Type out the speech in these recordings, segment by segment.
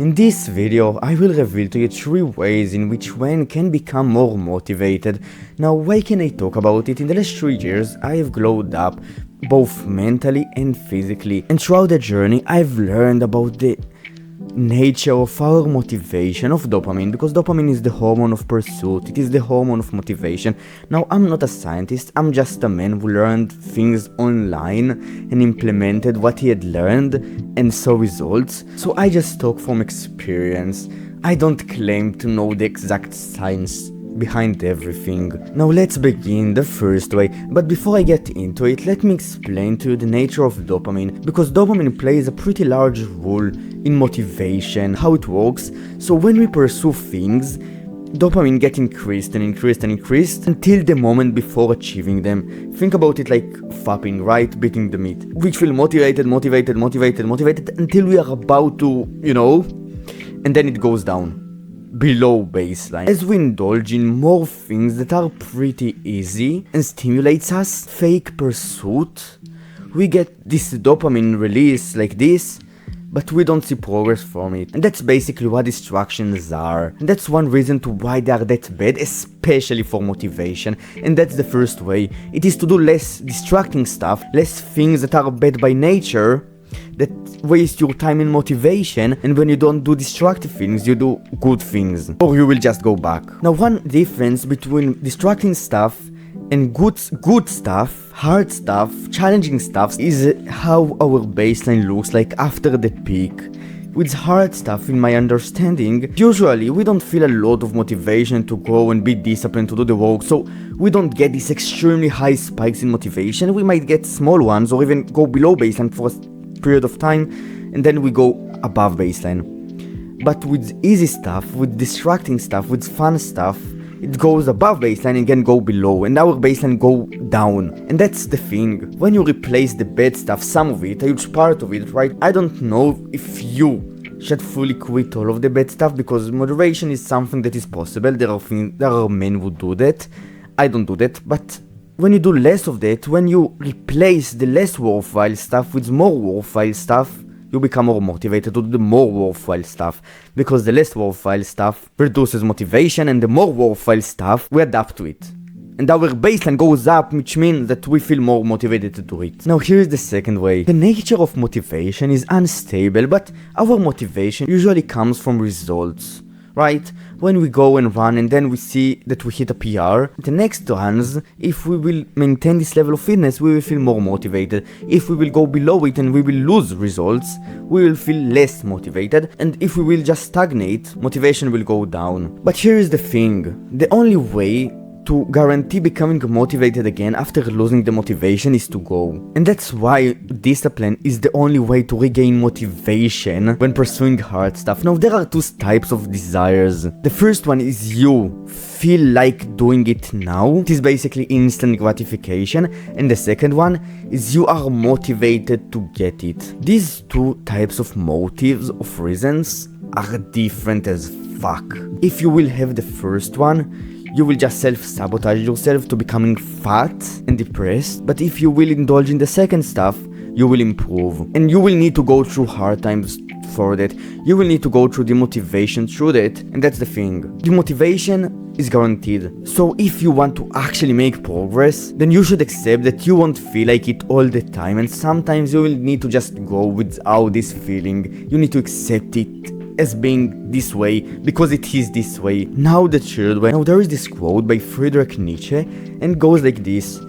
In this video, I will reveal to you 3 ways in which one can become more motivated. Now, why can I talk about it? In the last 3 years, I have glowed up, both mentally and physically. And throughout the journey, I've learned about the nature of our motivation of dopamine, because dopamine is the hormone of pursuit, it is the hormone of motivation. Now, I'm not a scientist, I'm just a man who learned things online and implemented what he had learned and saw results. So I just talk from experience. I don't claim to know the exact science behind everything. Now let's begin the first way, but before I get into it, let me explain to you the nature of dopamine, because dopamine plays a pretty large role in motivation, how it works. So when we pursue things, dopamine gets increased and increased and increased until the moment before achieving them. Think about it like fapping, right? Beating the meat. We feel motivated until we are about to, and then it goes down below baseline. As we indulge in more things that are pretty easy and stimulates us, fake pursuit, we get this dopamine release like this, but we don't see progress from it. And that's basically what distractions are. And that's one reason to why they are that bad, especially for motivation. And that's the first way. It is to do less distracting stuff, less things that are bad by nature, that waste your time in motivation, and when you don't do destructive things, you do good things, or you will just go back. Now, one difference between distracting stuff and good stuff, hard stuff, challenging stuff, is how our baseline looks like after the peak. With hard stuff, in my understanding, usually we don't feel a lot of motivation to go and be disciplined to do the work, so we don't get these extremely high spikes in motivation. We might get small ones or even go below baseline for a period of time, and then we go above baseline. But with easy stuff, with distracting stuff, with fun stuff, it goes above baseline and can go below, and our baseline go down. And that's the thing. When you replace the bad stuff, some of it, a huge part of it, right? I don't know if you should fully quit all of the bad stuff, because moderation is something that is possible. There are men who do that. I don't do that, but when you do less of that, when you replace the less worthwhile stuff with more worthwhile stuff, you become more motivated to do the more worthwhile stuff, because the less worthwhile stuff reduces motivation, and the more worthwhile stuff, we adapt to it. And our baseline goes up, which means that we feel more motivated to do it. Now here's the second way. The nature of motivation is unstable, but our motivation usually comes from results. Right? When we go and run and then we see that we hit a PR, the next runs, if we will maintain this level of fitness, we will feel more motivated. If we will go below it and we will lose results, we will feel less motivated. And if we will just stagnate, motivation will go down. But here is the thing. The only way to guarantee becoming motivated again after losing the motivation is to go. And that's why discipline is the only way to regain motivation when pursuing hard stuff. Now, there are 2 types of desires. The first one is you feel like doing it now. It is basically instant gratification. And the second one is you are motivated to get it. These 2 types of motives, of reasons, are different as fuck. If you will have the first one, you will just self-sabotage yourself to becoming fat and depressed. But if you will indulge in the second stuff, you will improve. And you will need to go through hard times for that. You will need to go through demotivation through that. And that's the thing. Demotivation is guaranteed. So if you want to actually make progress, then you should accept that you won't feel like it all the time. And sometimes you will need to just go without this feeling. You need to accept it as being this way, because it is this way. Now the third way. Now there is this quote by Friedrich Nietzsche, and goes like this.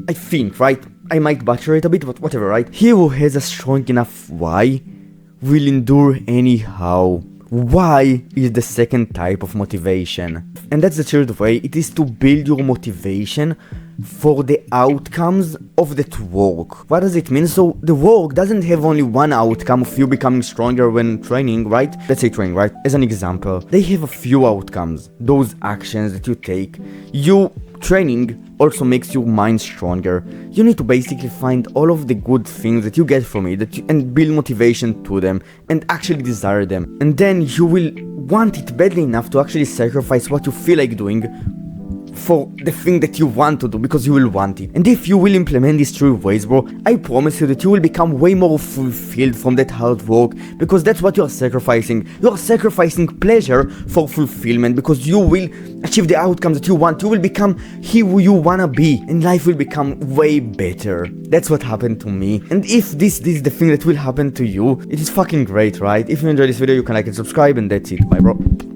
I think, right? I might butcher it a bit, but whatever, right? He who has a strong enough why will endure anyhow. Why is the second type of motivation. And that's the third way. It is to build your motivation for the outcomes of that work. What does it mean? So the work doesn't have only one outcome of you becoming stronger when training, right? Let's say training, right? As an example, they have a few outcomes. Those actions that you take. You training also makes your mind stronger. You need to basically find all of the good things that you get from it and build motivation to them and actually desire them. And then you will want it badly enough to actually sacrifice what you feel like doing for the thing that you want to do, because you will want it. And if you will implement these 3 ways, bro, I promise you that you will become way more fulfilled from that hard work, because that's what you're sacrificing. You're sacrificing pleasure for fulfillment, because you will achieve the outcomes that you want. You will become who you wanna be, and life will become way better. That's what happened to me. And if this is the thing that will happen to you, it is fucking great, right? If you enjoyed this video, you can like and subscribe, and that's it. Bye, bro.